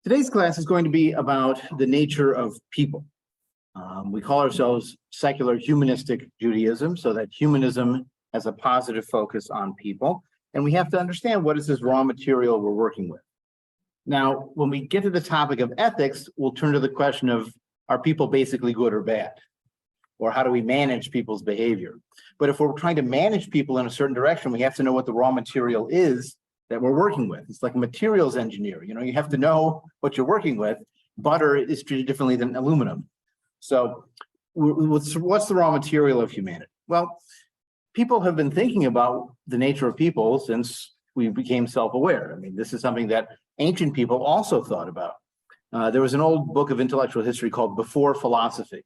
Today's class is going to be about the nature of people. We call ourselves secular humanistic Judaism, so that humanism has a positive focus on people. And we have to understand what is this raw material we're working with. Now, when we get to the topic of ethics, we'll turn to the question of, are people basically good or bad? Or how do we manage people's behavior? But if we're trying to manage people in a certain direction, we have to know what the raw material is that we're working with. It's like a materials engineer. You have to know what you're working with. Butter is treated differently than aluminum. So what's the raw material of humanity? Well, people have been thinking about the nature of people since we became self-aware. I mean, this is something that ancient people also thought about. There was an old book of intellectual history called Before Philosophy,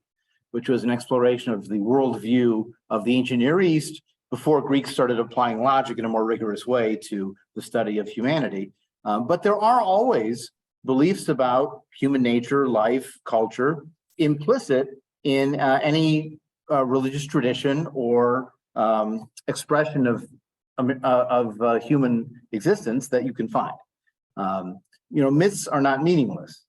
which was an exploration of the worldview of the ancient Near East before Greeks started applying logic in a more rigorous way to the study of humanity. But there are always beliefs about human nature, life, culture, implicit in any religious tradition or expression of human existence that you can find. Myths are not meaningless.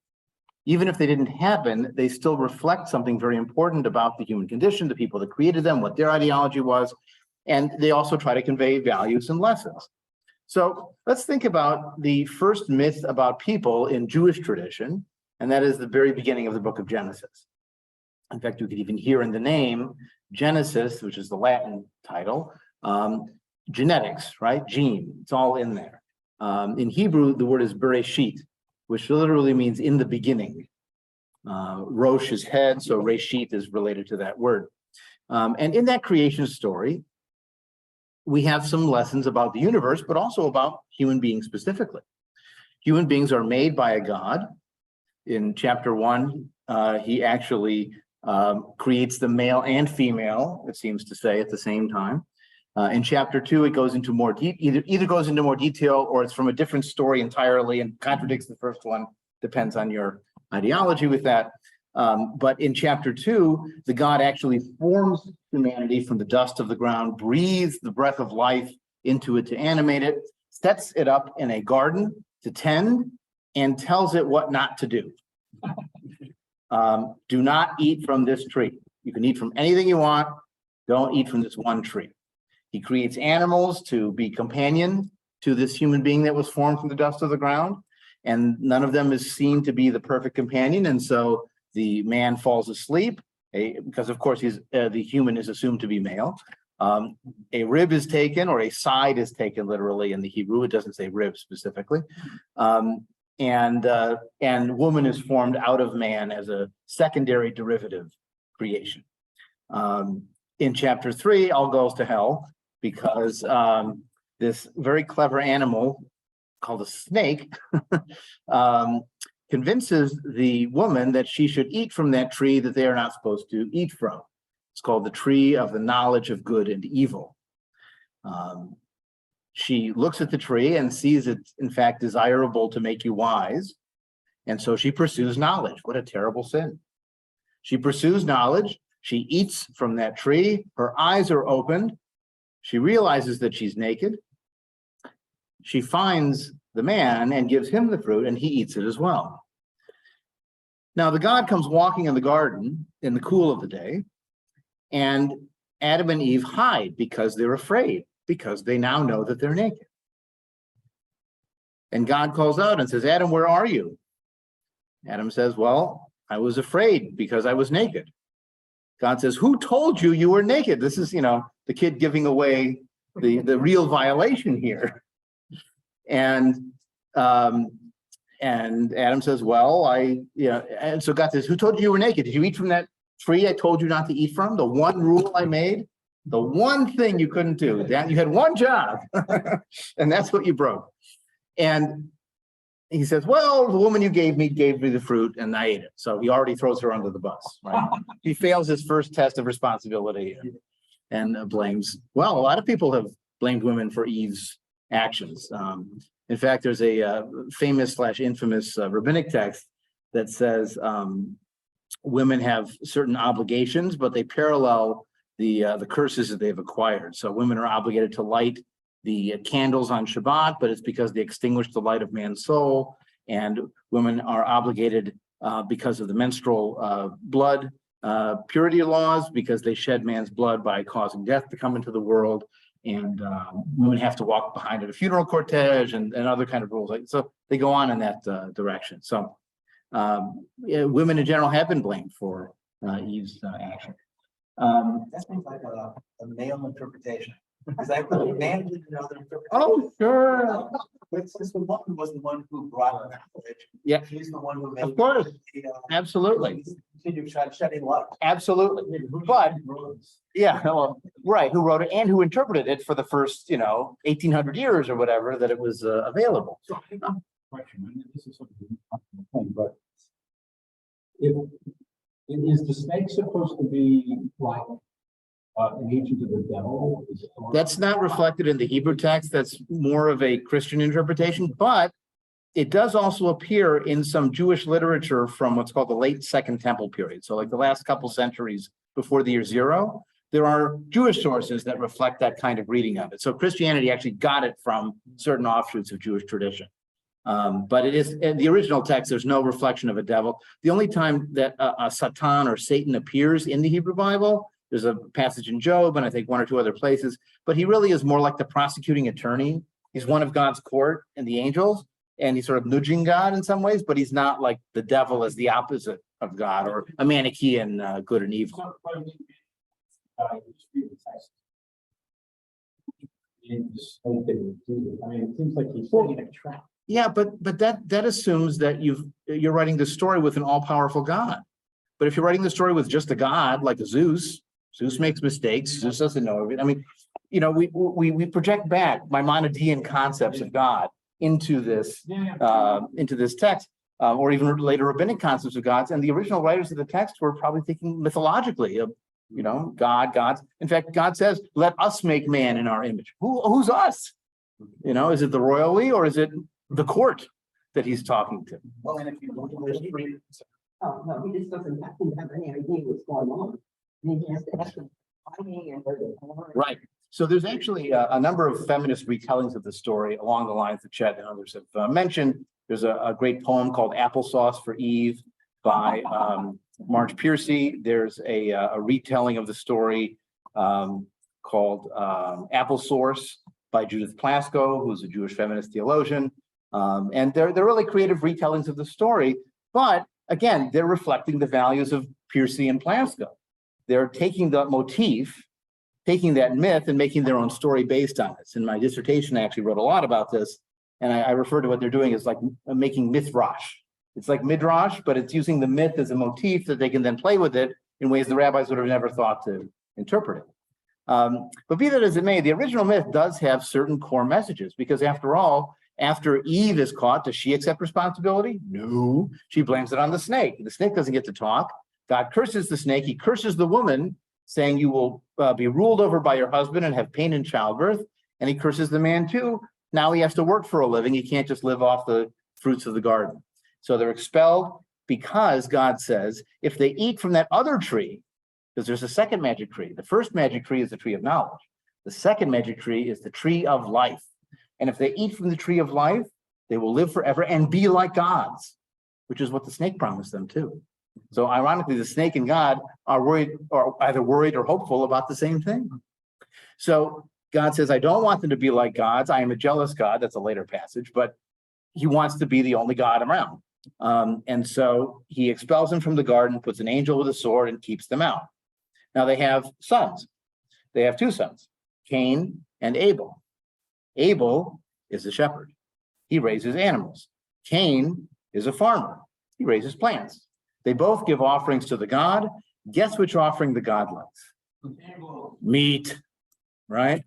Even if they didn't happen, they still reflect something very important about the human condition, the people that created them, what their ideology was, and they also try to convey values and lessons. So let's think about the first myth about people in Jewish tradition, and that is the very beginning of the book of Genesis. In fact, you could even hear in the name Genesis, which is the Latin title, genetics, right? Gene, it's all in there. In Hebrew, the word is Bereshit, which literally means in the beginning. Rosh is head, so Reshit is related to that word. And in that creation story, we have some lessons about the universe, but also about human beings specifically. Human beings are made by a God. In chapter 1, he actually creates the male and female, it seems to say, at the same time. In chapter 2, it goes into more either goes into more detail, or it's from a different story entirely and contradicts the first one. Depends on your ideology with that. But in chapter 2, the God actually forms humanity from the dust of the ground, breathes the breath of life into it to animate it, sets it up in a garden to tend, and tells it what not to do. Do not eat from this tree. You can eat from anything you want. Don't eat from this one tree. He creates animals to be companion to this human being that was formed from the dust of the ground, and none of them is seen to be the perfect companion. And so the man falls asleep because, of course, the human is assumed to be male. A rib is taken, or a side is taken literally in the Hebrew. It doesn't say rib specifically. And woman is formed out of man as a secondary derivative creation. In chapter 3, all goes to hell because this very clever animal called a snake convinces the woman that she should eat from that tree that they are not supposed to eat from. It's called the tree of the knowledge of good and evil. She looks at the tree and sees it, in fact, desirable to make you wise. And so she pursues knowledge. What a terrible sin. She pursues knowledge. She eats from that tree. Her eyes are opened. She realizes that she's naked. She finds the man and gives him the fruit, and he eats it as well. Now, the God comes walking in the garden in the cool of the day, and Adam and Eve hide because they're afraid, because they now know that they're naked. And God calls out and says, Adam, where are you? Adam says, well, I was afraid because I was naked. God says, who told you you were naked? This is, the kid giving away the real violation here. And Adam says, well, and so God says, who told you you were naked? Did you eat from that tree I told you not to eat from? The one rule I made? The one thing you couldn't do. You had one job, and that's what you broke. And he says, well, the woman you gave me the fruit, and I ate it. So he already throws her under the bus, right? He fails his first test of responsibility and blames. Well, a lot of people have blamed women for Eve's actions. In fact, there's a famous/infamous rabbinic text that says women have certain obligations, but they parallel the curses that they've acquired. So women are obligated to light the candles on Shabbat, but it's because they extinguish the light of man's soul. and women are obligated because of the menstrual blood purity laws, because they shed man's blood by causing death to come into the world, and women have to walk behind at a funeral cortege and other kind of rules. So they go on in that direction. So women in general have been blamed for Eve's action. That seems like a male interpretation. Because I put man did another interpretation. Oh, sure. But since the woman was the one who brought the knowledge, Yeah, she's the one who made. of course. Absolutely. Continue shedding light. Absolutely. But yeah, well, right, who wrote it and who interpreted it for the first, 1800 years or whatever that it was available. So I have a question, and this is sort of a thing, but is the snake supposed to be like an agent of the devil? That's not reflected in the Hebrew text. That's more of a Christian interpretation, but it does also appear in some Jewish literature from what's called the late Second Temple period. So like the last couple centuries before the year 0, there are Jewish sources that reflect that kind of reading of it. So Christianity actually got it from certain offshoots of Jewish tradition. But it is in the original text, there's no reflection of a devil. The only time that a Satan or Satan appears in the Hebrew Bible, there's a passage in Job and I think 1 or 2 other places, but he really is more like the prosecuting attorney. He's one of God's court and the angels, and he's sort of nudging God in some ways, but he's not like the devil as the opposite of God or a Manichaean good and evil. I mean, it seems like he's setting a trap. Yeah, but that assumes that you're writing the story with an all-powerful God. But if you're writing the story with just a God like a Zeus makes mistakes. Zeus doesn't know everything. I mean, we project back Maimonidean concepts of God into this text, or even later rabbinic concepts of gods. And the original writers of the text were probably thinking mythologically of, gods. In fact, God says, "Let us make man in our image." Who's us? Is it the royal we, or is it the court that he's talking to? Well, and if you look at history. Oh, no, he just doesn't have any idea what's going on. And he has to ask them, Right. So there's actually a number of feminist retellings of the story along the lines that Chet and others have mentioned. There's a great poem called Applesauce for Eve by Marge Piercy. There's a retelling of the story called Applesauce by Judith Plasko, who's a Jewish feminist theologian. And they're really creative retellings of the story. But again, they're reflecting the values of Piercy and Plasko. They're taking the motif, taking that myth and making their own story based on it. In my dissertation, I actually wrote a lot about this. And I refer to what they're doing as like making midrash. It's like midrash, but it's using the myth as a motif that they can then play with it in ways the rabbis would have never thought to interpret it. But be that as it may, the original myth does have certain core messages, because after all, after Eve is caught, does she accept responsibility? No, she blames it on the snake. The snake doesn't get to talk. God curses the snake. He curses the woman, saying you will be ruled over by your husband and have pain in childbirth. And he curses the man too. Now he has to work for a living. He can't just live off the fruits of the garden. So they're expelled because God says, if they eat from that other tree, because there's a second magic tree. The first magic tree is the tree of knowledge. The second magic tree is the tree of life. And if they eat from the tree of life, they will live forever and be like gods, which is what the snake promised them too. So ironically, the snake and God are worried, or either worried or hopeful about the same thing. So God says, I don't want them to be like gods. I am a jealous God. That's a later passage, but he wants to be the only God around. And so he expels them from the garden, puts an angel with a sword and keeps them out. Now they have sons. They have 2 sons, Cain and Abel. Abel is a shepherd. He raises animals. Cain is a farmer. He raises plants. They both give offerings to the God. Guess which offering the God likes? Meat, right?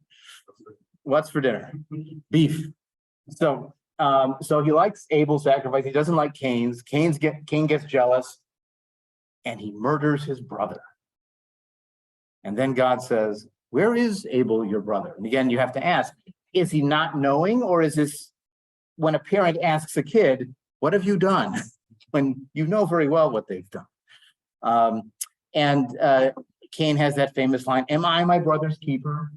What's for dinner? Beef. So he likes Abel's sacrifice. He doesn't like Cain's. Cain gets jealous and he murders his brother. And then God says, where is Abel, your brother? And again, you have to ask, is he not knowing, or is this when a parent asks a kid, what have you done? When you know very well what they've done. Cain has that famous line, am I my brother's keeper?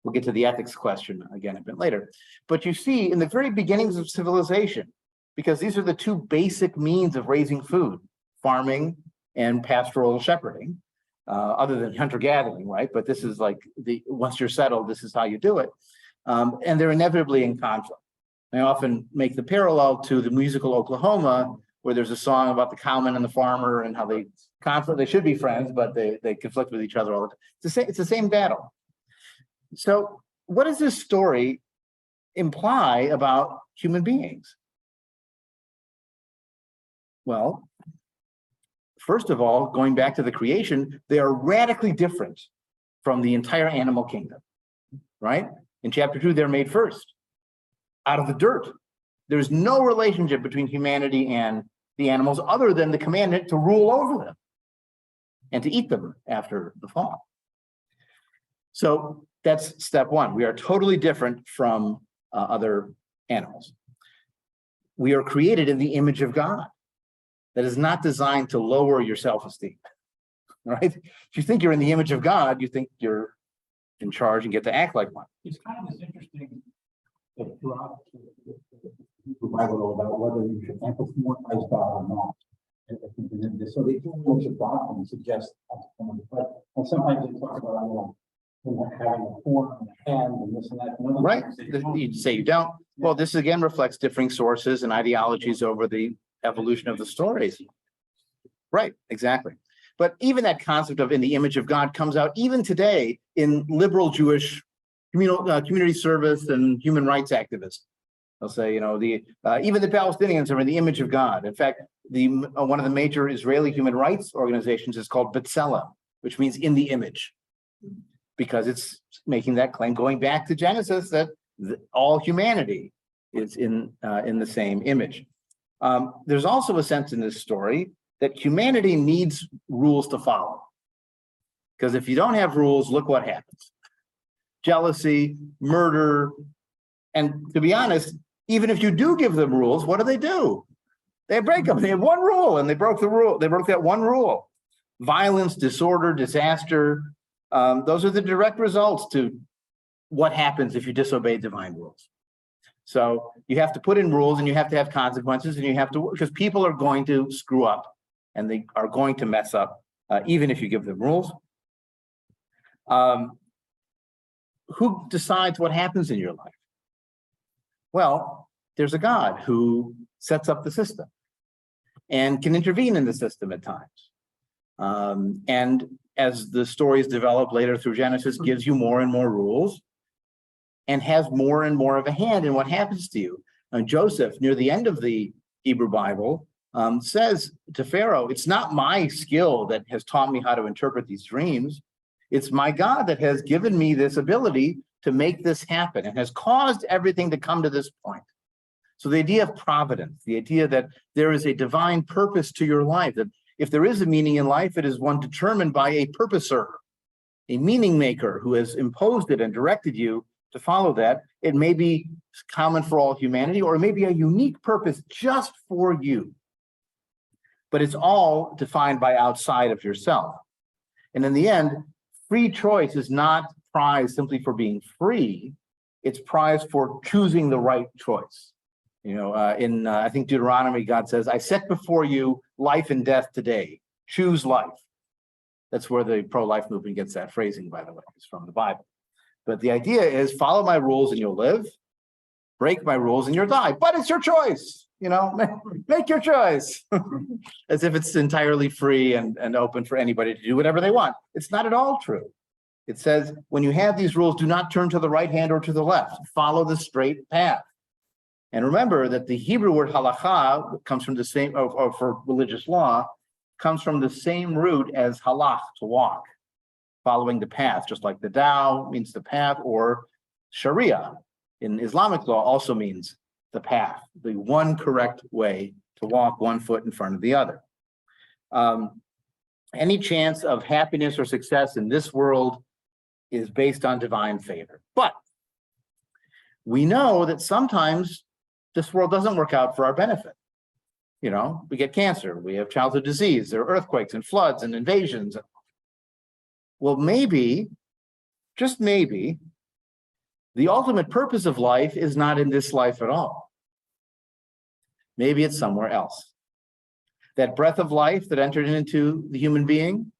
We'll get to the ethics question again a bit later. But you see, in the very beginnings of civilization, because these are the two basic means of raising food, farming and pastoral shepherding, other than hunter-gathering, right? But this is like once you're settled, this is how you do it. And they're inevitably in conflict. I often make the parallel to the musical Oklahoma, where there's a song about the cowman and the farmer and how they conflict. They should be friends, but they conflict with each other all the time. It's the same battle. So what does this story imply about human beings? Well, first of all, going back to the creation, they are radically different from the entire animal kingdom, right? In chapter 2, they're made first, out of the dirt. There's no relationship between humanity and the animals other than the commandment to rule over them and to eat them after the fall. So that's step one. We are totally different from other animals. We are created in the image of God. That is not designed to lower your self-esteem, right? If you think you're in the image of God, you think you're in charge and get to act like one. It's kind of this interesting throughout the Hebrew Bible about whether you should anthropomorphize God or not. So they do worship God and suggest, and sometimes they talk about having a form and a hand and this and that. And right? You say you don't. Well, this again reflects differing sources and ideologies over the evolution of the stories. Right, exactly. But even that concept of in the image of God comes out even today in liberal Jewish community service and human rights activists. They'll say, even the Palestinians are in the image of God. In fact, one of the major Israeli human rights organizations is called B'Tselem, which means in the image, because it's making that claim going back to Genesis that all humanity is in the same image. There's also a sense in this story that humanity needs rules to follow. Because if you don't have rules, look what happens. Jealousy, murder, and to be honest, even if you do give them rules, what do? They break them. They have one rule and they broke the rule. They broke that one rule. Violence, disorder, disaster, those are the direct results to what happens if you disobey divine rules. So you have to put in rules and you have to have consequences and you have to, because people are going to screw up and they are going to mess up, even if you give them rules. Who decides what happens in your life? Well, there's a God who sets up the system and can intervene in the system at times. And as the stories develop later through Genesis, gives you more and more rules and has more and more of a hand in what happens to you. Joseph, near the end of the Hebrew Bible, says to Pharaoh, it's not my skill that has taught me how to interpret these dreams. It's my God that has given me this ability to make this happen and has caused everything to come to this point. So the idea of providence, the idea that there is a divine purpose to your life, that if there is a meaning in life, it is one determined by a purposer, a meaning maker who has imposed it and directed you to follow that. It may be common for all humanity, or it may be a unique purpose just for you. But it's all defined by outside of yourself. And in the end, free choice is not prized simply for being free. It's prized for choosing the right choice. I think Deuteronomy, God says, I set before you life and death today. Choose life. That's where the pro-life movement gets that phrasing, by the way. It's from the Bible. But the idea is follow my rules and you'll live. Break my rules and you'll die. But it's your choice. Make your choice. As if it's entirely free and open for anybody to do whatever they want. It's not at all true. It says, when you have these rules, do not turn to the right hand or to the left. Follow the straight path. And remember that the Hebrew word halacha comes from the same, or for religious law, comes from the same root as halach, to walk, following the path, just like the Tao means the path, or Sharia in Islamic law also means the path, the one correct way to walk, one foot in front of the other. Any chance of happiness or success in this world is based on divine favor. But we know that sometimes this world doesn't work out for our benefit. We get cancer, we have childhood disease, there are earthquakes and floods and invasions. Well, maybe, just maybe, the ultimate purpose of life is not in this life at all. Maybe it's somewhere else. That breath of life that entered into the human being.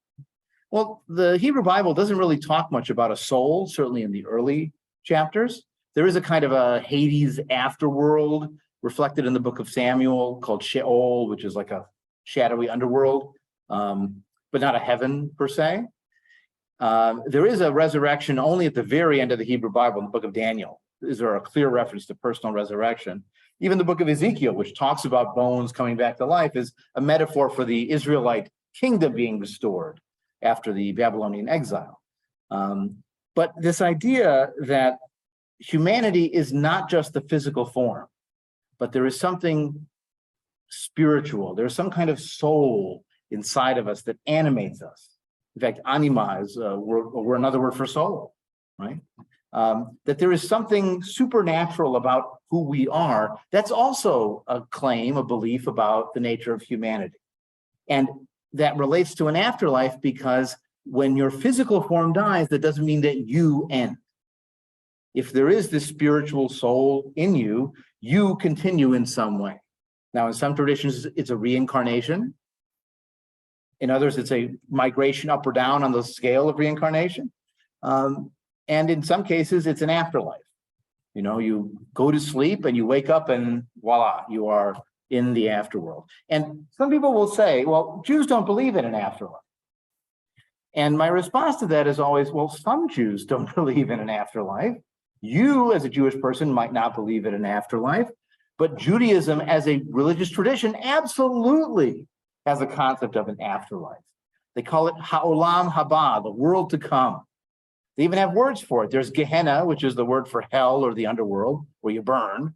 Well, the Hebrew Bible doesn't really talk much about a soul, certainly in the early chapters. There is a kind of a Hades afterworld reflected in the book of Samuel called Sheol, which is like a shadowy underworld, but not a heaven per se. There is a resurrection only at the very end of the Hebrew Bible in the book of Daniel. Is there a clear reference to personal resurrection? Even the book of Ezekiel, which talks about bones coming back to life, is a metaphor for the Israelite kingdom being restored after the Babylonian exile. But this idea that humanity is not just the physical form, but there is something spiritual. There's some kind of soul inside of us that animates us. In fact, anima is we're another word for soul, right? That there is something supernatural about who we are. That's also a claim, a belief about the nature of humanity. And that relates to an afterlife because when your physical form dies, that doesn't mean that you end. If there is this spiritual soul in you, you continue in some way. Now, in some traditions, it's a reincarnation. In others, it's a migration up or down on the scale of reincarnation. And in some cases, it's an afterlife. You know, you go to sleep and you wake up and voila, you are in the afterworld. And some people will say, well, Jews don't believe in an afterlife. And my response to that is always, well, some Jews don't believe in an afterlife. You, as a Jewish person, might not believe in an afterlife, but Judaism as a religious tradition absolutely has a concept of an afterlife. They call it ha'olam haba, the world to come. They even have words for it. There's Gehenna, which is the word for hell or the underworld, where you burn,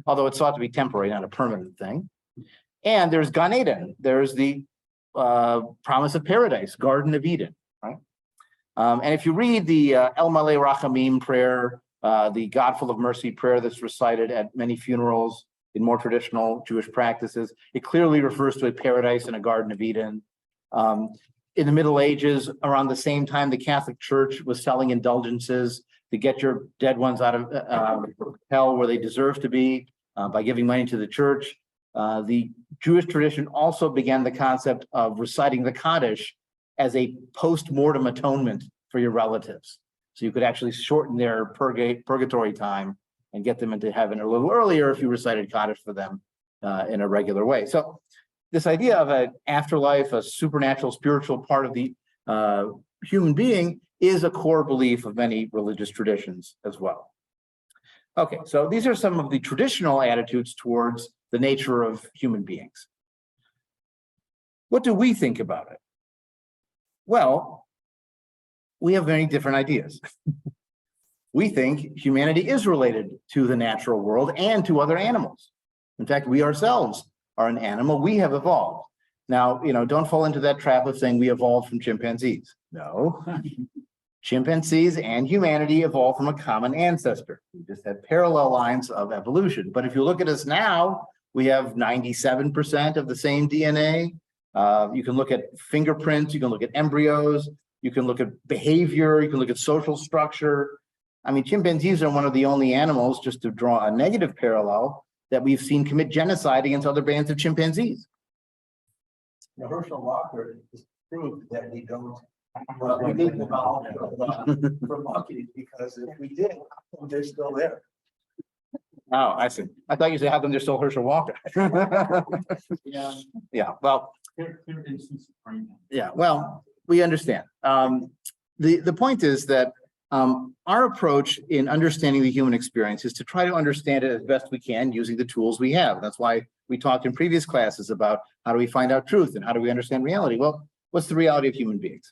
although it's thought to be temporary, not a permanent thing. And there's Gan Eden. There's the promise of paradise, Garden of Eden, right? And if you read the El Malei Rachamim prayer, the God full of mercy prayer that's recited at many funerals in more traditional Jewish practices, it clearly refers to a paradise and a Garden of Eden. In the Middle Ages, around the same time, the Catholic Church was selling indulgences to get your dead ones out of hell where they deserve to be by giving money to the church. The Jewish tradition also began the concept of reciting the Kaddish as a post-mortem atonement for your relatives. So you could actually shorten their purgatory time and get them into heaven a little earlier if you recited Kaddish for them in a regular way. So this idea of an afterlife, a supernatural, spiritual part of the human being is a core belief of many religious traditions as well. Okay, so these are some of the traditional attitudes towards the nature of human beings. What do we think about it? Well, we have many different ideas. We think humanity is related to the natural world and to other animals. In fact, we ourselves are an animal. We have evolved. Now, don't fall into that trap of saying we evolved from chimpanzees. No. Chimpanzees and humanity evolved from a common ancestor. We just had parallel lines of evolution. But if you look at us now, we have 97% of the same DNA. You can look at fingerprints, you can look at embryos, you can look at behavior, you can look at social structure. I mean, chimpanzees are one of the only animals, just to draw a negative parallel, that we've seen commit genocide against other bands of chimpanzees. Now, Herschel Walker has proved that we don't. We didn't evolve from monkeys because if we did, they're still there. Oh, I see. I thought you said how come they're still Herschel Walker. Yeah. Yeah, well, Clear instance of brain damage. yeah, well, we understand. The point is that our approach in understanding the human experience is to try to understand it as best we can using the tools we have. That's why we talked in previous classes about how do we find out truth and how do we understand reality? Well, what's the reality of human beings?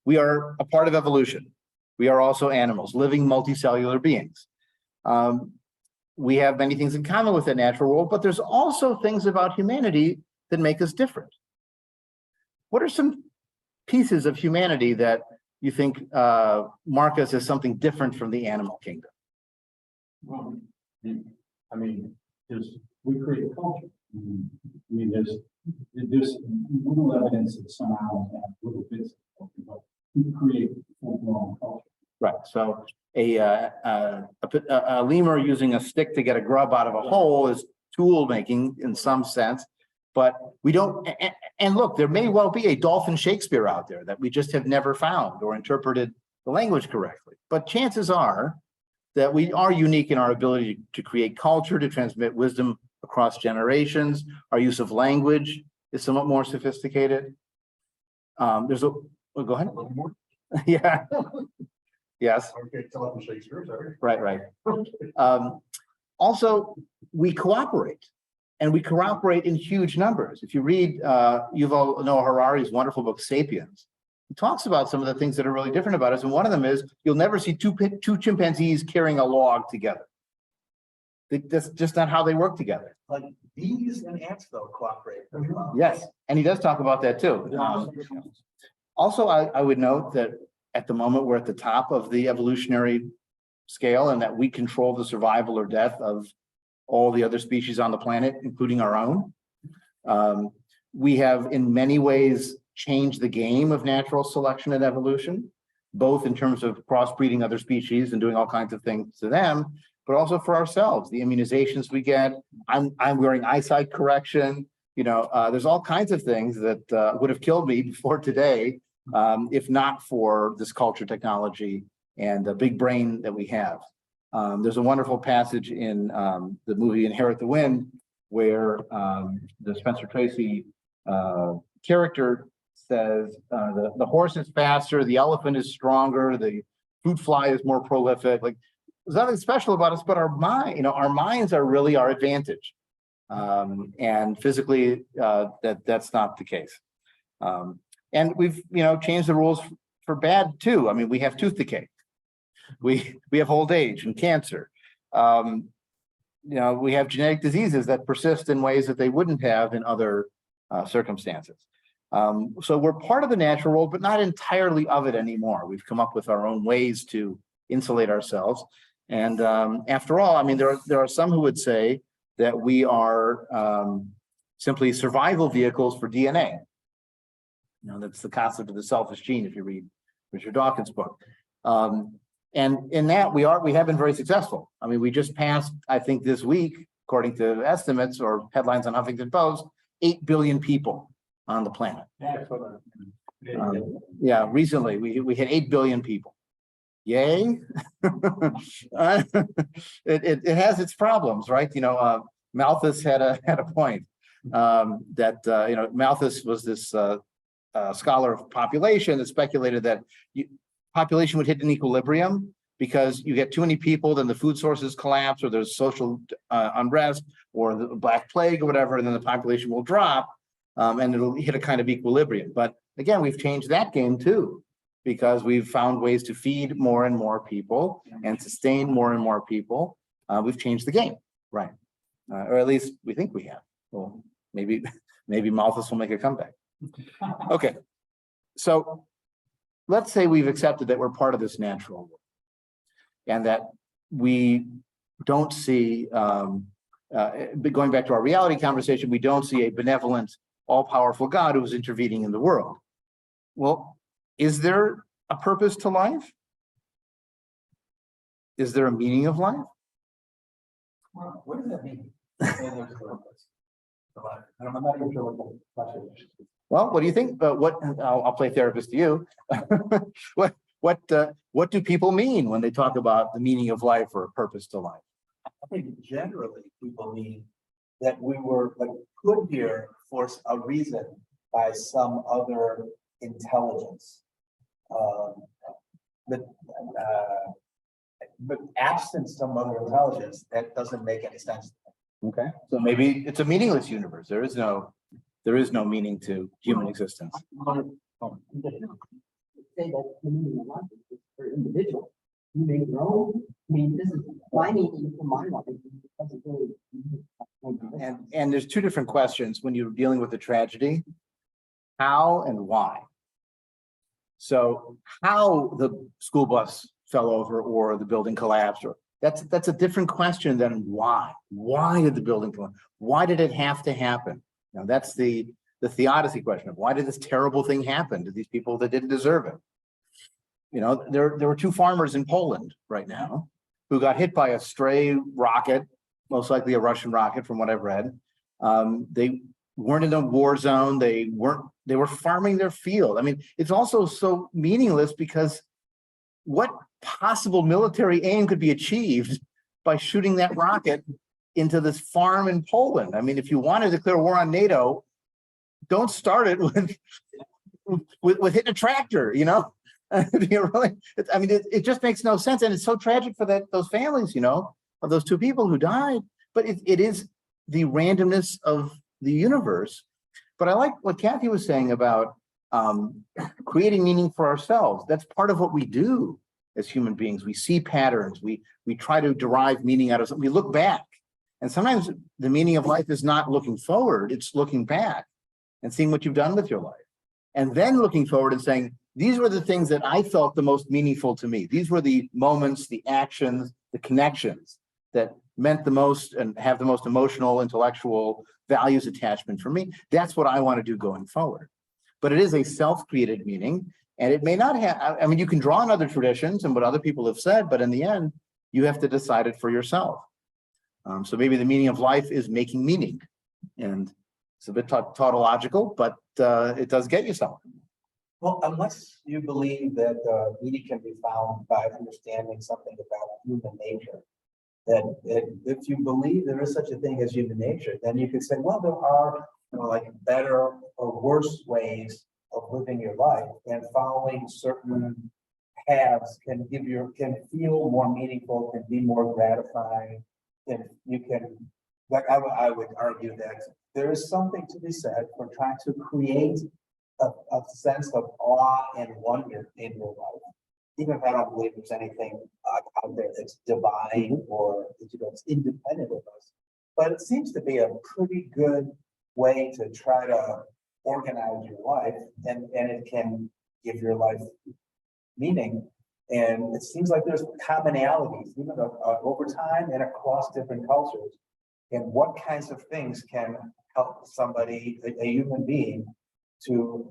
We are a part of evolution. We are also animals, living multicellular beings. We have many things in common with the natural world, but there's also things about humanity that make us different. What are some pieces of humanity that you think mark us as something different from the animal kingdom? Well, I mean, we create a culture. I mean, there's little evidence that some animals have little bits of culture, but we create full-blown culture. Right. So a lemur using a stick to get a grub out of a hole is tool making in some sense, but we don't, and look, there may well be a dolphin Shakespeare out there that we just have never found or interpreted the language correctly. But chances are that we are unique in our ability to create culture, to transmit wisdom across generations. Our use of language is somewhat more sophisticated. There's a, oh, go ahead. Yeah. Yes. Okay, tell us Shakespeare, sorry. Right. Also, we cooperate, and we cooperate in huge numbers. If you read Yuval Noah Harari's wonderful book, Sapiens, he talks about some of the things that are really different about us. And one of them is you'll never see two chimpanzees carrying a log together. That's just not how they work together. Like bees and ants though cooperate pretty well. Yes, and he does talk about that too. Also, I would note that at the moment, we're at the top of the evolutionary scale, and that we control the survival or death of all the other species on the planet, including our own. We have in many ways changed the game of natural selection and evolution, both in terms of crossbreeding other species and doing all kinds of things to them, but also for ourselves, the immunizations we get. I'm wearing eyesight correction. There's all kinds of things that would have killed me before today, if not for this culture, technology, and the big brain that we have. There's a wonderful passage in the movie Inherit the Wind where the Spencer Tracy character says the horse is faster, the elephant is stronger, the fruit fly is more prolific. Like, there's nothing special about us, but our minds are really our advantage. And physically, that's not the case. And we've changed the rules for bad too. I mean, we have tooth decay. We have old age and cancer. We have genetic diseases that persist in ways that they wouldn't have in other circumstances. So we're part of the natural world, but not entirely of it anymore. We've come up with our own ways to insulate ourselves. And after all, I mean, there are some who would say that we are simply survival vehicles for DNA. That's the concept of the selfish gene, if you read Richard Dawkins' book. And in that, we have been very successful. I mean, we just passed, I think this week, according to estimates or headlines on Huffington Post, 8 billion people on the planet. Yeah, recently we hit 8 billion people. Yay. It has its problems, right? Malthus had a point that Malthus was this scholar of population that speculated that population would hit an equilibrium because you get too many people, then the food sources collapse, or there's social unrest, or the Black Plague, or whatever, and then the population will drop, and it'll hit a kind of equilibrium. But again, we've changed that game too, because we've found ways to feed more and more people and sustain more and more people. We've changed the game, right? Or at least we think we have. Well, maybe Malthus will make a comeback. Okay, so let's say we've accepted that we're part of this natural world, and that we don't see, going back to our reality conversation, we don't see a benevolent, all-powerful God who is intervening in the world. Well, is there a purpose to life? Is there a meaning of life? Well, what does that mean? I'm not even sure what the question is. Well, what do you think? I'll play therapist to you. What do people mean when they talk about the meaning of life or a purpose to life? I think generally people mean that we were put here for a reason by some other intelligence. But absent some other intelligence, that doesn't make any sense. Okay, so maybe it's a meaningless universe. There is no meaning to human existence. Say that the meaning of life is for individual. You make your own. I mean, this is my meaning for my life. It doesn't really. And there's two different questions when you're dealing with a tragedy: how and why. So how the school bus fell over or the building collapsed, or that's a different question than why. Why did the building fall? Why did it have to happen? Now that's the theodicy question of why did this terrible thing happen to these people that didn't deserve it? There were two farmers in Poland right now who got hit by a stray rocket most likely a Russian rocket from what I've read. They weren't in a war zone. They were farming their field. I mean, it's also so meaningless because what possible military aim could be achieved by shooting that rocket into this farm in Poland? I mean, if you want to declare war on NATO, don't start it with hitting a tractor, you know? It just makes no sense. And it's so tragic for those families, you know, of those two people who died. But it is the randomness of the universe. But I like what Kathy was saying about creating meaning for ourselves. That's part of what we do as human beings. We see patterns. We try to derive meaning out of something. We look back. And sometimes the meaning of life is not looking forward, it's looking back and seeing what you've done with your life. And then looking forward and saying, these were the things that I felt the most meaningful to me. These were the moments, the actions, the connections that meant the most and have the most emotional, intellectual values attachment for me. That's what I want to do going forward. But it is a self-created meaning. And it may not have, I mean, you can draw on other traditions and what other people have said, but in the end, you have to decide it for yourself. So maybe the meaning of life is making meaning. And it's a bit tautological, but it does get you somewhere. Well, unless you believe that meaning can be found by understanding something about human nature, that if you believe there is such a thing as human nature, then you could say, well, there are like better or worse ways of living your life, and following certain paths can feel more meaningful, can be more gratifying, and you can, like I would argue that there is something to be said for trying to create a sense of awe and wonder in your life. Even if I don't believe there's anything out there that's divine or it's independent of us, but it seems to be a pretty good way to try to organize your life, and it can give your life meaning. And it seems like there's commonalities, even over time and across different cultures, and what kinds of things can help somebody, a human being, to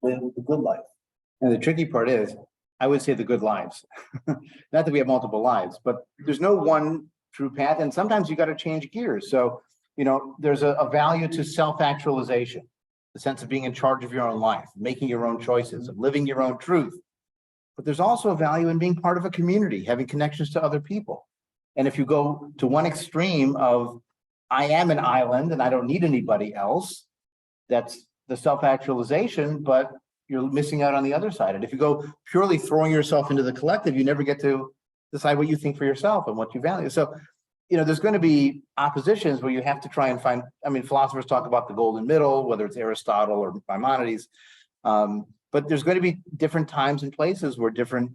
live a good life. And the tricky part is, I would say the good lives. Not that we have multiple lives, but there's no one true path. And sometimes you got to change gears. So, you know, there's a value to self-actualization, the sense of being in charge of your own life, making your own choices, of living your own truth. But there's also a value in being part of a community, having connections to other people. And if you go to one extreme of, I am an island and I don't need anybody else, that's the self-actualization, but you're missing out on the other side. And if you go purely throwing yourself into the collective, you never get to decide what you think for yourself and what you value. So, you know, there's going to be oppositions where you have to try and find, I mean, philosophers talk about the golden middle, whether it's Aristotle or Maimonides, but there's going to be different times and places where different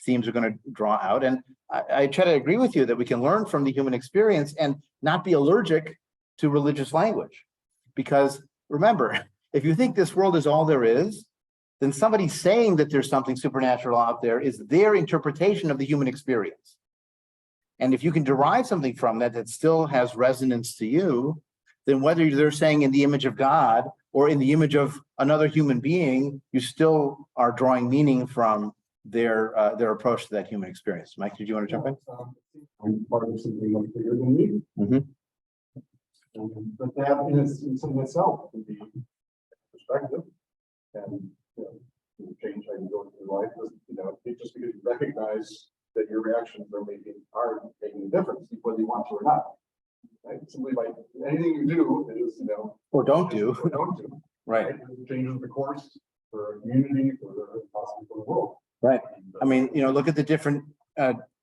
themes are going to draw out. And I try to agree with you that we can learn from the human experience and not be allergic to religious language. Because remember, if you think this world is all there is, then somebody saying that there's something supernatural out there is their interpretation of the human experience. And if you can derive something from that that still has resonance to you, then whether they're saying in the image of God or in the image of another human being, you still are drawing meaning from their approach to that human experience. Mike, did you want to jump in? I'm part of something much bigger than me. But that in some itself can be perspective, and change how you go through life. Just because you recognize that your reactions are making a difference, whether you want to or not. Right? Simply by anything you do is Or don't do. Right. It changes the course for a community, for possibly for the world. Right. I mean, look at the different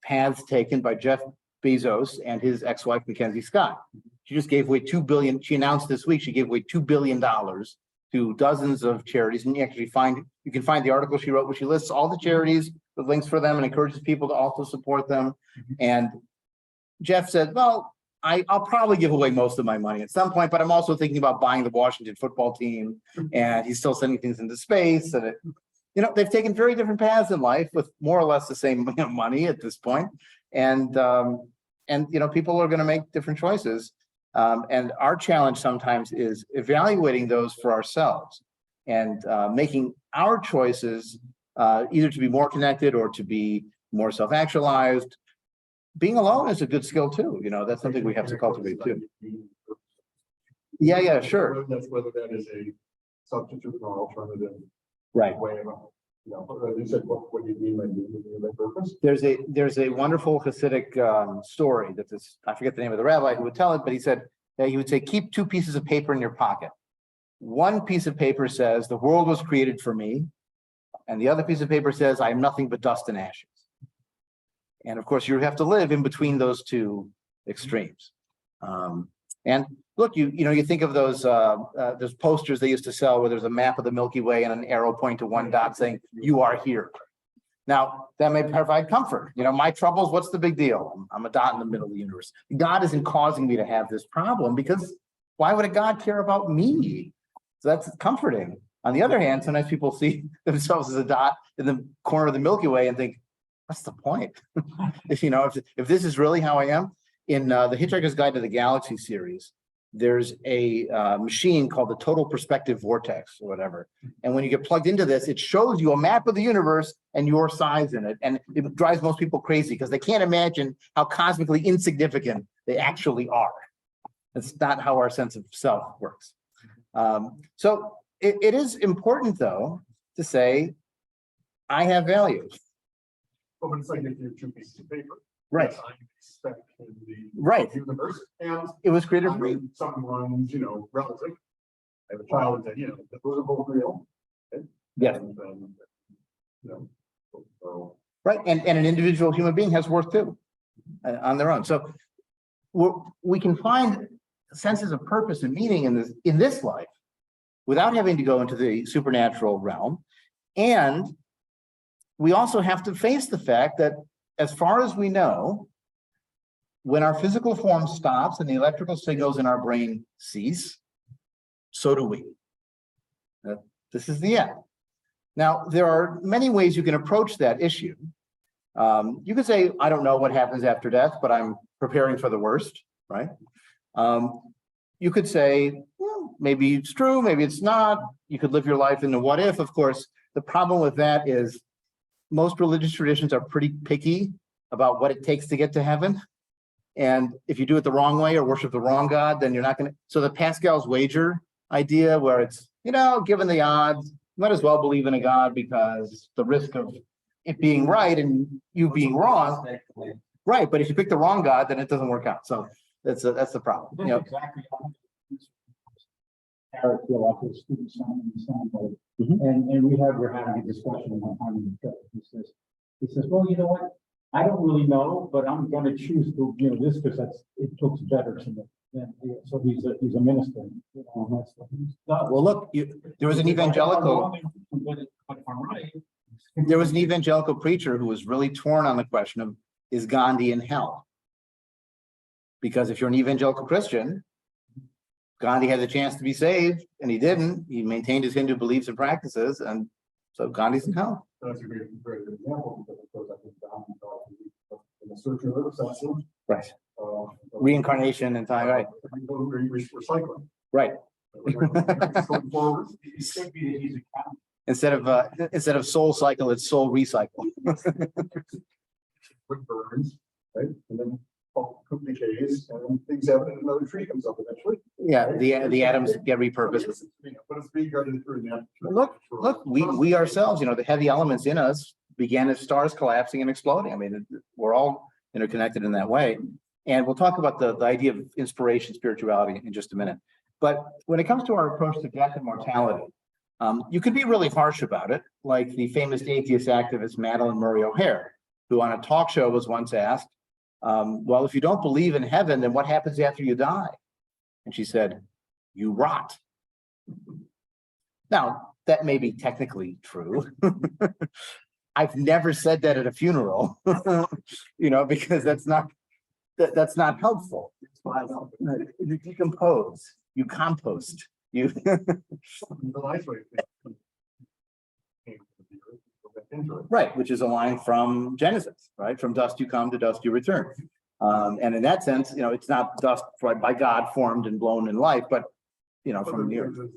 paths taken by Jeff Bezos and his ex-wife, Mackenzie Scott. She just gave away $2 billion. She announced this week she gave away $2 billion to dozens of charities. And you can find the article she wrote, where she lists all the charities with links for them and encourages people to also support them. And Jeff said, well, I'll probably give away most of my money at some point, but I'm also thinking about buying the Washington football team. And he's still sending things into space. And they've taken very different paths in life with more or less the same money at this point. And people are going to make different choices. And our challenge sometimes is evaluating those for ourselves and making our choices either to be more connected or to be more self-actualized, being alone is a good skill too. That's something we have to cultivate too. Yeah, sure. Whether that is a substitute or alternative Right. way of, you said, what do you mean by the purpose? There's a wonderful Hasidic story that I forget the name of the rabbi who would tell it, but he said that he would say, keep two pieces of paper in your pocket. One piece of paper says the world was created for me, and the other piece of paper says I am nothing but dust and ashes. And of course, you have to live in between those two extremes. And look, you think of those posters they used to sell where there's a map of the Milky Way and an arrow pointing to one dot saying you are here. Now that may provide comfort. My troubles, what's the big deal? I'm a dot in the middle of the universe. God isn't causing me to have this problem, because why would a God care about me? So that's comforting. On the other hand, sometimes people see themselves as a dot in the corner of the Milky Way and think, what's the point? if this is really how I am. In the Hitchhiker's Guide to the Galaxy series, there's a machine called the Total Perspective Vortex or whatever. And when you get plugged into this, it shows you a map of the universe and your size in it. And it drives most people crazy because they can't imagine how cosmically insignificant they actually are. That's not how our sense of self works. So it is important, though, to say, I have value. But it's like if you have two pieces of paper. Right. I expect in the Right. universe, and It was created for me. I'm someone's, relative. I have a child that, that those are both real. Okay? Yeah. And, so, Right. And an individual human being has worth too on their own. So we can find senses of purpose and meaning in this life without having to go into the supernatural realm. And we also have to face the fact that, as far as we know, when our physical form stops and the electrical signals in our brain cease, so do we. This is the end. Now, there are many ways you can approach that issue. You could say, I don't know what happens after death, but I'm preparing for the worst, right? You could say, well, maybe it's true, maybe it's not. You could live your life in the what if. Of course, the problem with that is most religious traditions are pretty picky about what it takes to get to heaven. And if you do it the wrong way or worship the wrong God, then you're not going to. So the Pascal's wager idea, where it's, given the odds, you might as well believe in a God, because the risk of it being right and you being wrong. Right. But if you pick the wrong God, then it doesn't work out. So that's the problem. Exactly. Theological students Mhm. and we're having a discussion one time in the church. He says, well, you know what? I don't really know, but I'm going to choose to, this because it looks better to me. So he's a minister. Well, look, there was an evangelical. There was an evangelical preacher who was really torn on the question of, is Gandhi in hell? Because if you're an evangelical Christian, Gandhi had a chance to be saved, and he didn't. He maintained his Hindu beliefs and practices, and so Gandhi's in hell. that's a great example, because of course I think in the circular sense. Right. Reincarnation and time, right? Recycling. Right. Going forward. Instead of soul cycle, it's soul recycle. Wood burns, right? And then cook decays, and things happen, and another tree comes up eventually. Yeah, the atoms get repurposed. But it's being guarded through that. Look, we ourselves, the heavy elements in us began as stars collapsing and exploding. I mean, we're all interconnected in that way. And we'll talk about the idea of inspiration, spirituality in just a minute. But when it comes to our approach to death and mortality, you could be really harsh about it, like the famous atheist activist Madeleine Murray O'Hair, who on a talk show was once asked, well, if you don't believe in heaven, then what happens after you die? And she said, you rot. Now, that may be technically true. I've never said that at a funeral, because that's not helpful. You decompose, you compost, you. The nice way. Right, which is a line from Genesis, right? From dust you come, to dust you return. And in that sense, it's not dust by God formed and blown in life, but from the earth. The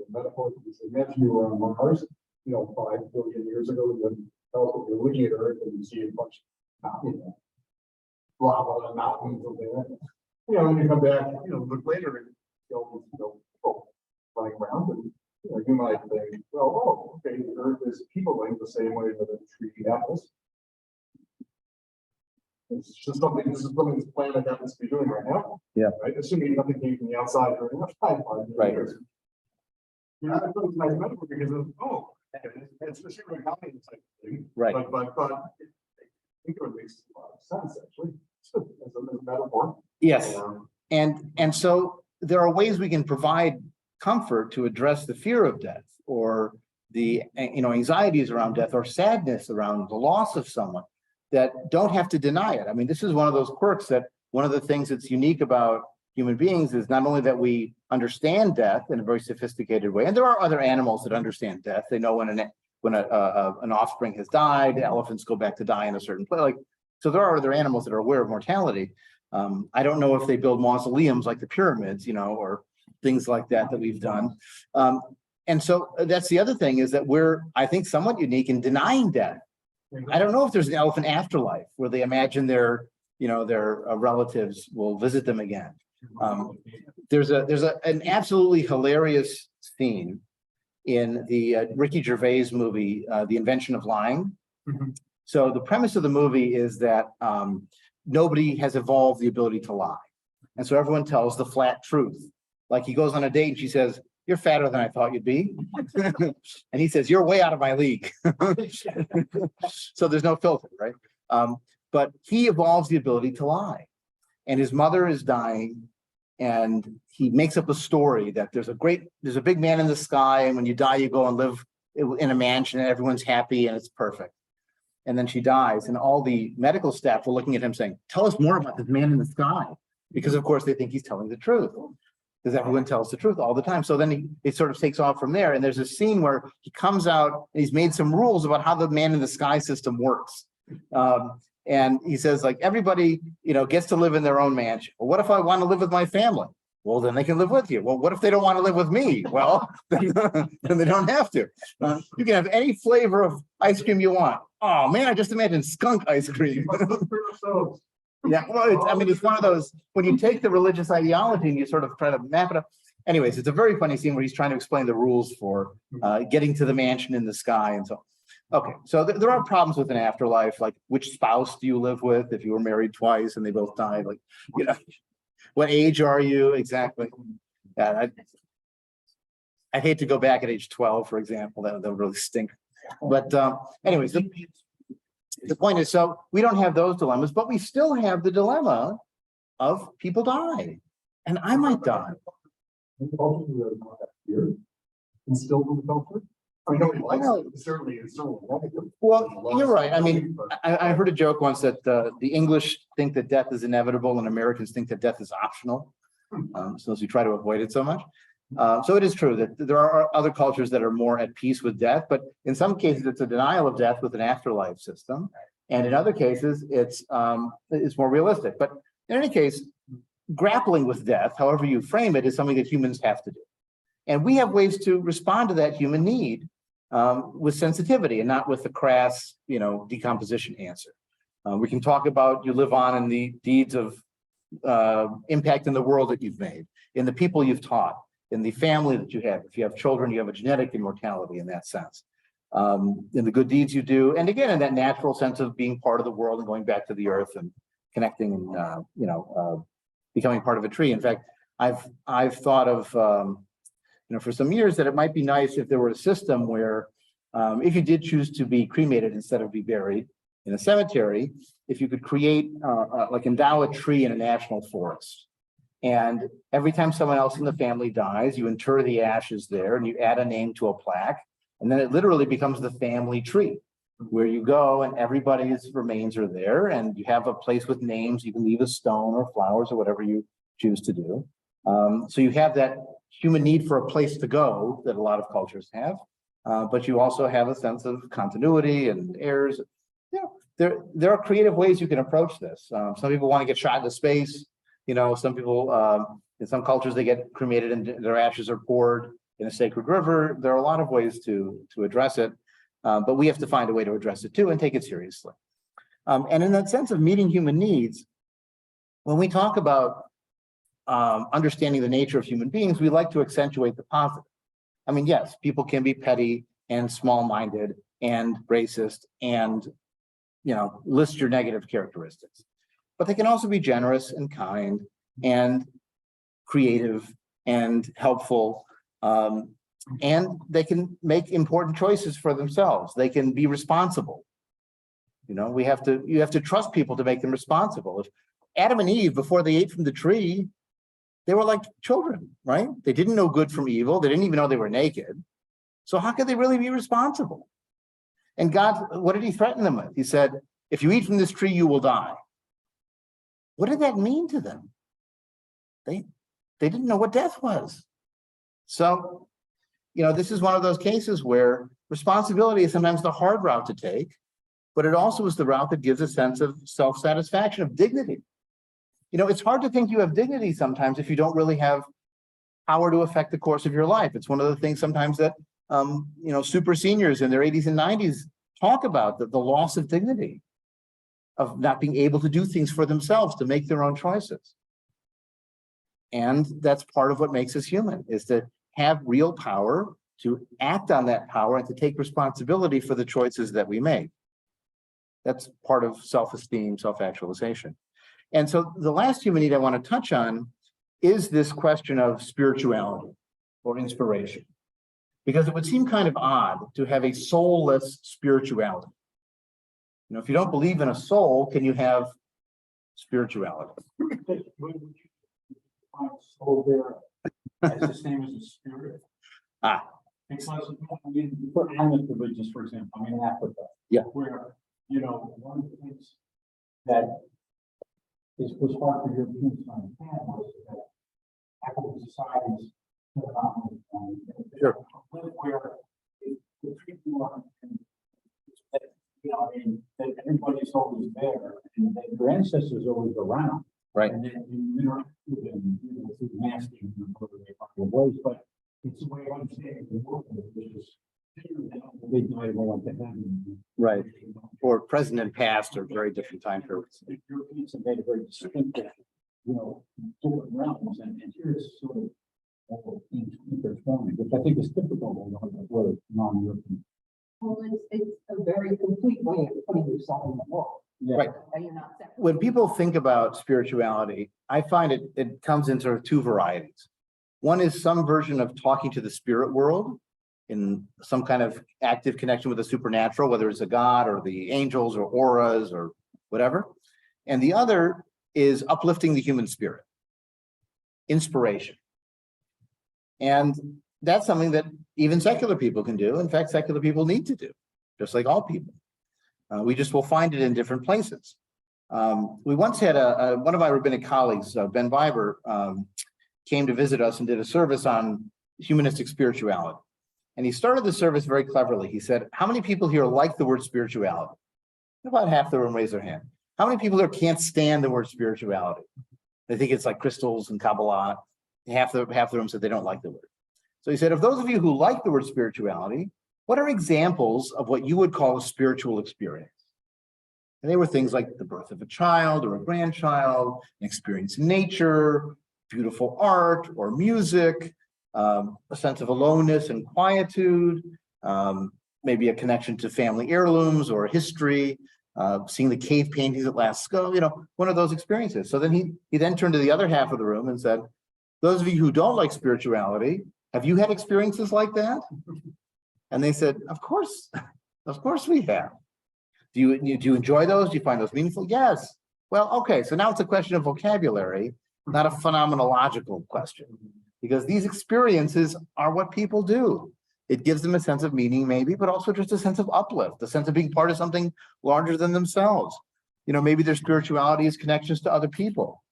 metaphor, imagine you were on Mars, 5 billion years ago, you telescope, you're looking at Earth and you see a bunch lava and mountains over there. You know, when you come back, you know, look later, and people running around, and you might think, well, oh, okay, the Earth is peopling the same way that a tree apples. It's just something. This is something this planet happens to be doing right now. Yeah. Right. Assuming nothing came from the outside or outside. Right. Years. You know, that's a nice metaphor because it's the sugar economy type thing. Right. But I think it makes a lot of sense actually. As a metaphor. Yes. And so there are ways we can provide comfort to address the fear of death or the anxieties around death or sadness around the loss of someone that don't have to deny it. I mean, this is one of those quirks that one of the things that's unique about human beings is not only that we understand death in a very sophisticated way, and there are other animals that understand death. They know when an offspring has died, elephants go back to die in a certain place. So there are other animals that are aware of mortality. I don't know if they build mausoleums like the pyramids, or things like that we've done. And so that's the other thing is that we're, I think, somewhat unique in denying death. I don't know if there's an elephant afterlife where they imagine their relatives will visit them again. There's an absolutely hilarious scene in the Ricky Gervais movie, The Invention of Lying. Mm-hmm. So the premise of the movie is that nobody has evolved the ability to lie. And so everyone tells the flat truth. Like he goes on a date and she says, "You're fatter than I thought you'd be." And he says, "You're way out of my league." So there's no filter, right? But he evolves the ability to lie. And his mother is dying. And he makes up a story that there's a big man in the sky. And when you die, you go and live in a mansion and everyone's happy and it's perfect. And then she dies. And all the medical staff were looking at him saying, "Tell us more about this man in the sky." Because of course they think he's telling the truth. Because everyone tells the truth all the time. So then it sort of takes off from there. And there's a scene where he comes out and he's made some rules about how the man in the sky system works. And he says, like, everybody, gets to live in their own mansion. Well, what if I want to live with my family? Well, then they can live with you. Well, what if they don't want to live with me? Well, then they don't have to. You can have any flavor of ice cream you want. Oh man, I just imagined skunk ice cream. Yeah, well, it's one of those, when you take the religious ideology and you sort of try to map it up. Anyways, it's a very funny scene where he's trying to explain the rules for getting to the mansion in the sky and so. Okay, so there are problems with an afterlife, like which spouse do you live with if you were married twice and they both died? Like, what age are you exactly? Yeah, I'd hate to go back at age 12, for example. That would really stink. But anyways, the point is, so we don't have those dilemmas, but we still have the dilemma of people die, and I might die. Instilled in the culture. I mean, nobody likes it. It's certainly negative. Well, you're right. I mean, I heard a joke once that the English think that death is inevitable and Americans think that death is optional. So we try to avoid it so much. So it is true that there are other cultures that are more at peace with death, but in some cases it's a denial of death with an afterlife system. And in other cases, it's more realistic. But in any case, grappling with death, however you frame it, is something that humans have to do. And we have ways to respond to that human need with sensitivity and not with the crass, decomposition answer. We can talk about you live on in the deeds of impact in the world that you've made, in the people you've taught, in the family that you have. If you have children, you have a genetic immortality in that sense. In the good deeds you do, and again, in that natural sense of being part of the world and going back to the earth and connecting and becoming part of a tree. In fact, I've thought of for some years that it might be nice if there were a system where if you did choose to be cremated instead of be buried in a cemetery, if you could create like endow a tree in a national forest. And every time someone else in the family dies, you inter the ashes there and you add a name to a plaque. And then it literally becomes the family tree where you go and everybody's remains are there and you have a place with names. You can leave a stone or flowers or whatever you choose to do. So you have that human need for a place to go that a lot of cultures have, but you also have a sense of continuity and heirs. There are creative ways you can approach this. Some people want to get shot into space. Some people, in some cultures, they get cremated and their ashes are poured in a sacred river. There are a lot of ways to address it, but we have to find a way to address it too and take it seriously. And in that sense of meeting human needs, when we talk about understanding the nature of human beings, we like to accentuate the positive. I mean, yes, people can be petty and small-minded and racist and, list your negative characteristics. But they can also be generous and kind and creative and helpful. And they can make important choices for themselves. They can be responsible. You have to trust people to make them responsible. If Adam and Eve, before they ate from the tree, they were like children, right? They didn't know good from evil. They didn't even know they were naked. So how could they really be responsible? And God, what did he threaten them with? He said, if you eat from this tree, you will die. What did that mean to them? They didn't know what death was. So, this is one of those cases where responsibility is sometimes the hard route to take, but it also is the route that gives a sense of self-satisfaction, of dignity. It's hard to think you have dignity sometimes if you don't really have power to affect the course of your life. It's one of the things sometimes that, super seniors in their 80s and 90s talk about, the loss of dignity, of not being able to do things for themselves, to make their own choices. And that's part of what makes us human, is to have real power, to act on that power, and to take responsibility for the choices that we make. That's part of self-esteem, self-actualization. And so the last human need I want to touch on is this question of spirituality or inspiration, because it would seem kind of odd to have a soulless spirituality. If you don't believe in a soul, can you have spirituality? Soul there as the same as the spirit. Because for honest religions, for example, in Africa, where one of the things that was hard for Europeans to understand was that African societies Sure. where the treat you on that everybody's always there and that your ancestors are always around. Right. And then you interact with them, through masking and ways, but it's the way I understand the world, which is they died and went to heaven. Right. Or present and past are very different time periods. The Europeans have made a very distinctive, different realms, and here it's sort of intertwined, which I think is typical of non-European. Well, it's a very complete way of putting yourself in the world. Yeah. Right. Are you not separate? When people think about spirituality, I find it comes in sort of two varieties. One is some version of talking to the spirit world in some kind of active connection with the supernatural, whether it's a god or the angels or auras or whatever. And the other is uplifting the human spirit, inspiration. And that's something that even secular people can do. In fact, secular people need to do, just like all people. We just will find it in different places. We once had one of my rabbinic colleagues, Ben Viber, came to visit us and did a service on humanistic spirituality. And he started the service very cleverly. He said, how many people here like the word spirituality? About half the room raised their hand. How many people here can't stand the word spirituality? They think it's like crystals and Kabbalah. Half the room said they don't like the word. So he said, of those of you who like the word spirituality, what are examples of what you would call a spiritual experience? And they were things like the birth of a child or a grandchild, an experience in nature, beautiful art or music, a sense of aloneness and quietude, maybe a connection to family heirlooms or history, seeing the cave paintings at Lascaux, one of those experiences. So then he then turned to the other half of the room and said, those of you who don't like spirituality, have you had experiences like that? And they said, of course we have. Do you enjoy those? Do you find those meaningful? Yes. Well, okay, so now it's a question of vocabulary, not a phenomenological question, because these experiences are what people do. It gives them a sense of meaning, maybe, but also just a sense of uplift, a sense of being part of something larger than themselves. Maybe their spirituality is connections to other people.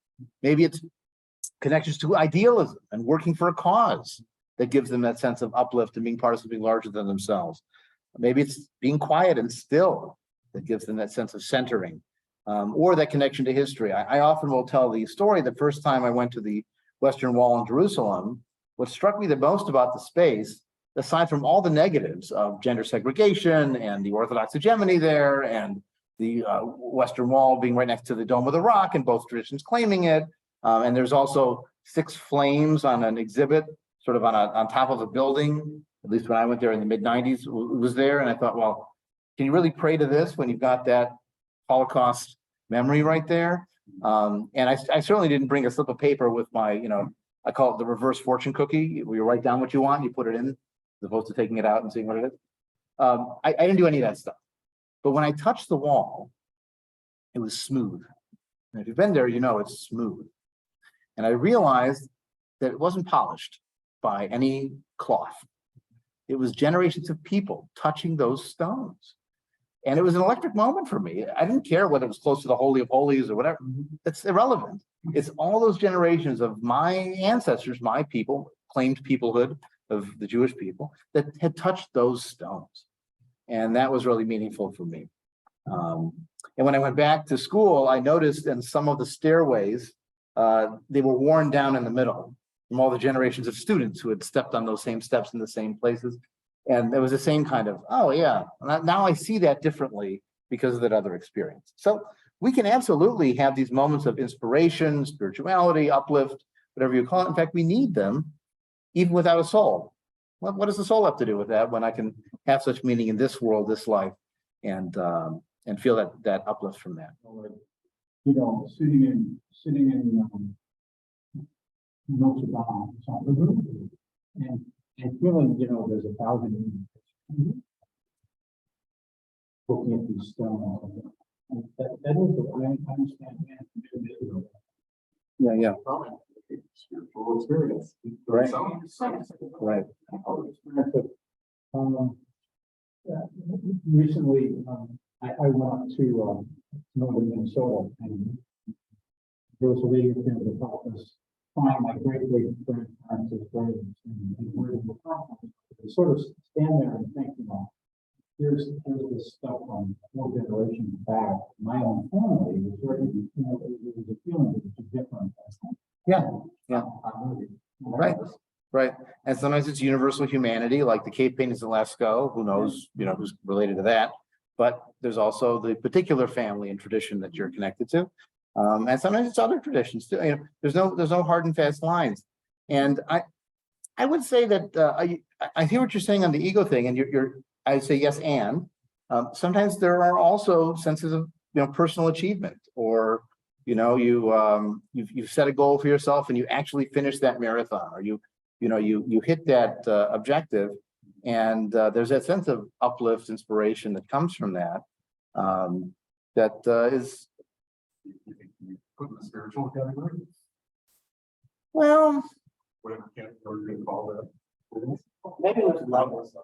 Maybe it's connections to idealism and working for a cause that gives them that sense of uplift and being part of something larger than themselves. Maybe it's being quiet and still that gives them that sense of centering, or that connection to history. I often will tell the story. The first time I went to the Western Wall in Jerusalem, what struck me the most about the space, aside from all the negatives of gender segregation and the Orthodox hegemony there and Western Wall being right next to the Dome of the Rock, and both traditions claiming it. And there's also 6 flames on an exhibit, sort of on top of a building. At least when I went there in the mid-90s, it was there. And I thought, well, can you really pray to this when you've got that Holocaust memory right there? And I certainly didn't bring a slip of paper with my, I call it the reverse fortune cookie, where you write down what you want, you put it in, as opposed to taking it out and seeing what it is. I didn't do any of that stuff. But when I touched the wall, it was smooth. And if you've been there, you know it's smooth. And I realized that it wasn't polished by any cloth. It was generations of people touching those stones. And it was an electric moment for me. I didn't care whether it was close to the Holy of Holies or whatever. It's irrelevant. It's all those generations of my ancestors, my people, claimed peoplehood of the Jewish people, that had touched those stones. And that was really meaningful for me. And when I went back to school, I noticed in some of the stairways, they were worn down in the middle from all the generations of students who had stepped on those same steps in the same places. And it was the same kind of, oh yeah, now I see that differently because of that other experience. So we can absolutely have these moments of inspiration, spirituality, uplift, whatever you call it. In fact, we need them even without a soul. What does the soul have to do with that when I can have such meaning in this world, this life, and feel that uplift from that? Sitting in Notre Dame or something, and feeling, there's 1,000 looking at these stones. And that is what I understand. Yeah. Spiritual experience. Right. Right. Recently, I went up to northern Minnesota, and there was a lady at the end of the office find my great-great-grandparents' graves and where they were from. Sort of stand there and think, here's this stuff from 4 generations back. My own family was very, it was a feeling that was different. Yeah. Right. And sometimes it's universal humanity, like the cave paintings in Lascaux. Who knows, who's related to that. But there's also the particular family and tradition that you're connected to. And sometimes it's other traditions too. There's no hard and fast lines. And I would say that I hear what you're saying on the ego thing, and I'd say yes, and sometimes there are also senses of personal achievement, or you've set a goal for yourself and you actually finish that marathon, or you hit that objective, and there's that sense of uplift, inspiration that comes from that. That is. You think you put in the spiritual category? Well, Whatever category you're gonna call that. Maybe there's levels of.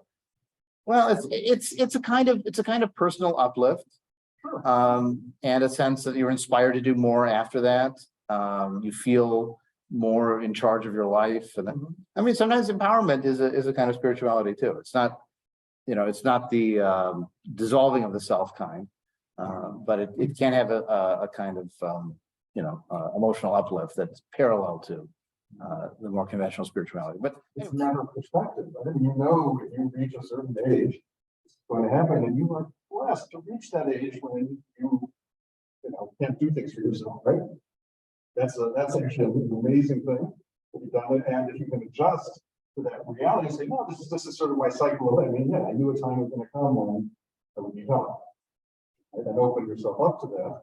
well, it's a kind of personal uplift, and a sense that you're inspired to do more after that. You feel more in charge of your life, and I mean, sometimes empowerment is a kind of spirituality too. It's not, it's not the dissolving of the self kind. But it can have a kind of, emotional uplift that's parallel to the more conventional spirituality. But It's a matter of perspective. Right? If you reach a certain age, it's going to happen, and you are blessed to reach that age when you can't do things for yourself, right? That's actually an amazing thing that you've done it, and if you can adjust to that reality and say, no, this is sort of my cycle of, I knew a time was going to come when I would be helped. And open yourself up to that.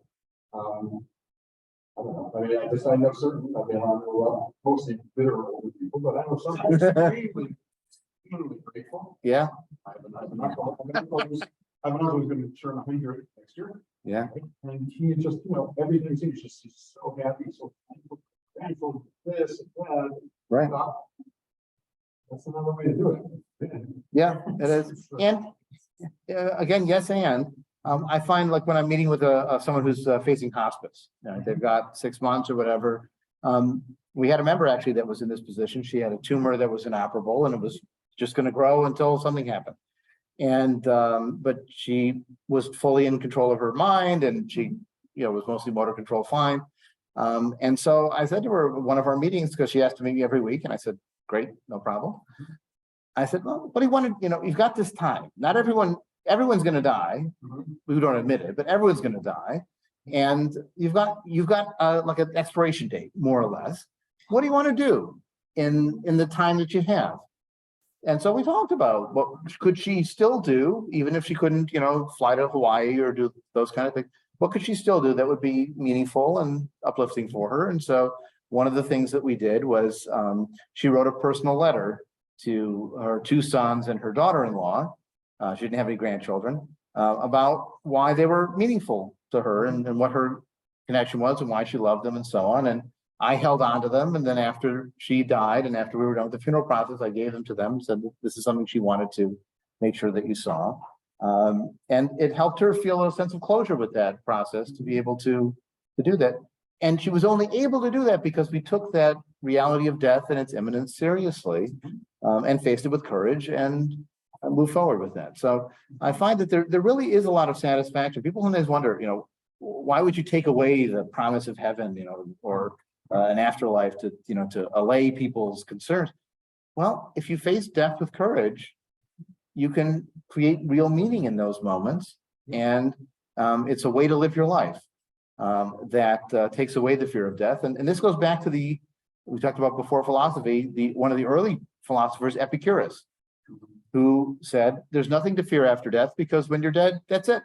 I don't know. I know certain. I know mostly bitter older people, but I know some extremely grateful. yeah, I have an uncle who's going to turn 100 next year. yeah, And he just, everything he's so happy, so thankful, this and that. right. That's another way to do it. Yeah, it is. And again, yes, and. I find, like, when I'm meeting with someone who's facing hospice, they've got 6 months or whatever. We had a member actually that was in this position. She had a tumor that was inoperable, and it was just going to grow until something happened. And but she was fully in control of her mind, and she, was mostly motor control fine. And so I said to her at one of our meetings, because she asked to meet me every week, and I said, great, no problem. I said, well, but he wanted, you've got this time. Not everyone everyone's going to die. We don't admit it, but everyone's going to die. And you've got like an expiration date, more or less. What do you want to do in the time that you have? And so we talked about what could she still do, even if she couldn't, fly to Hawaii or do those kind of things. What could she still do that would be meaningful and uplifting for her? And so one of the things that we did was she wrote a personal letter to her 2 sons and her daughter-in-law. She didn't have any grandchildren, about why they were meaningful to her and what her connection was and why she loved them and so on. And I held on to them. And then after she died and after we were done with the funeral process, I gave them to them and said, this is something she wanted to make sure that you saw. And it helped her feel a sense of closure with that process to be able to do that. And she was only able to do that because we took that reality of death and its imminence seriously, and faced it with courage and moved forward with that. So I find that there really is a lot of satisfaction. People sometimes wonder, why would you take away the promise of heaven, or an afterlife to allay people's concerns? Well, if you face death with courage, you can create real meaning in those moments. And it's a way to live your life that takes away the fear of death. And this goes back to we talked about before philosophy, one of the early philosophers, Epicurus, who said, there's nothing to fear after death because when you're dead, that's it.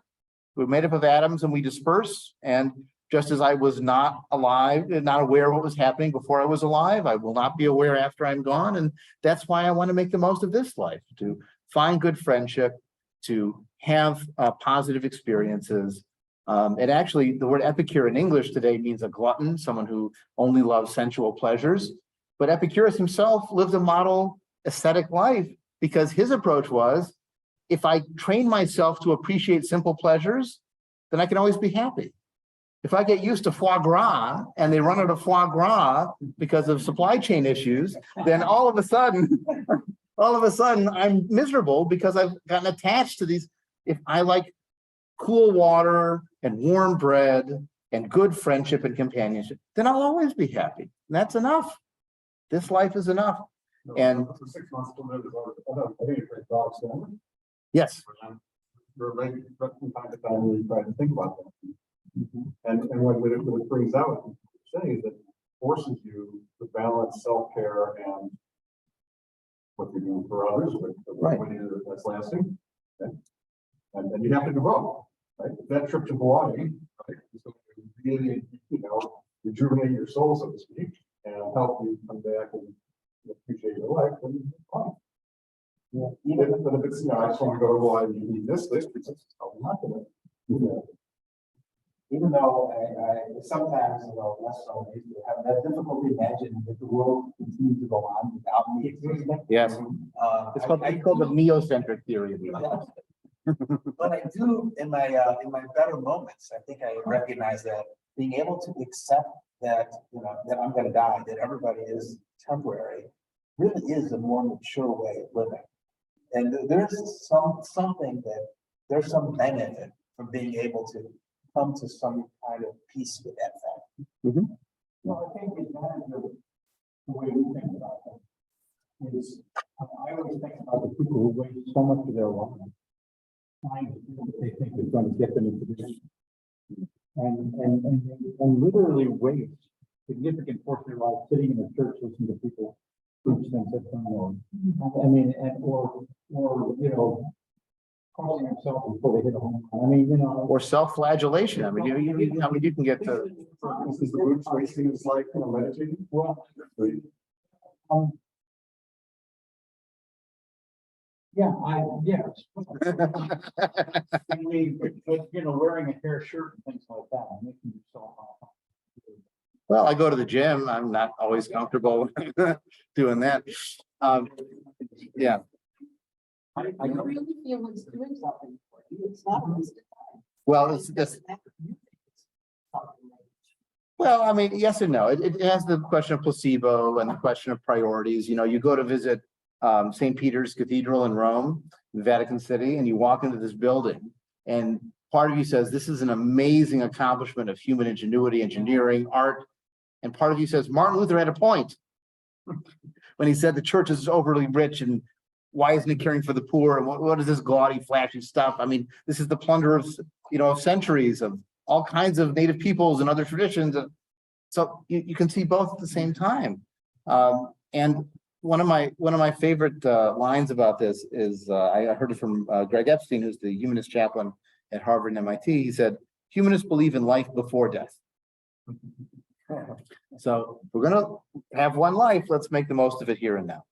We're made up of atoms and we disperse. And just as I was not alive and not aware of what was happening before I was alive, I will not be aware after I'm gone. And that's why I want to make the most of this life, to find good friendship, to have positive experiences. And actually, the word epicure in English today means a glutton, someone who only loves sensual pleasures. But Epicurus himself lived a model ascetic life because his approach was, if I train myself to appreciate simple pleasures, then I can always be happy. If I get used to foie gras and they run out of foie gras because of supply chain issues, then all of a sudden I'm miserable because I've gotten attached to these. If I like cool water and warm bread and good friendship and companionship, then I'll always be happy. And that's enough. This life is enough. And for 6 months, I think it's a dog family. yes. We're maybe from time to time we try to think about that. And what it brings out, what you're saying is that it forces you to balance self-care and what you're doing for others, Right. That's lasting. Okay? And you have to do both. Right? That trip to Hawaii, right, is going to really, rejuvenate your soul, so to speak, and help you come back and appreciate your life. And fine. Yeah. But if it's, I just want to go to Hawaii and you need this, because I'm not going to do that. Even though I sometimes, less so, I have that difficulty imagining that the world continues to go on without me existing. Yes. It's called the neocentric theory of life. But I do, in my better moments, I think I recognize that being able to accept that, that I'm going to die, that everybody is temporary, really is a more mature way of living. And there's there's some benefit from being able to come to some kind of peace with that fact. Well, I think the advantage of the way we think about it is, I always think about the people who waste so much of their life trying to do what they think is going to get them into this, and literally waste significant portion of their life sitting in a church listening to people preach things that don't know. I mean, or causing themselves before they hit a home run. I mean, Or self-flagellation. I mean, you can get to. For instance, the Buddhist wasting is like meditating. well, yeah, yes. I mean, but, wearing a hair shirt and things like that, making yourself. Well, I go to the gym. I'm not always comfortable doing that. Yeah. I You really feel it's doing something for you. It's not a waste of time. Well, it's well, I mean, yes and no. It has the question of placebo and the question of priorities. You go to visit St. Peter's Cathedral in Rome, Vatican City, and you walk into this building, and part of you says, this is an amazing accomplishment of human ingenuity, engineering, art. And part of you says, Martin Luther had a point when he said the church is overly rich and why isn't it caring for the poor? And what is this gaudy, flashy stuff? I mean, this is the plunder of, of centuries of all kinds of native peoples and other traditions. So you can see both at the same time. And one of my favorite lines about this is I heard it from Greg Epstein, who's the humanist chaplain at Harvard and MIT. He said, humanists believe in life before death. So if we're going to have one life, let's make the most of it here and now.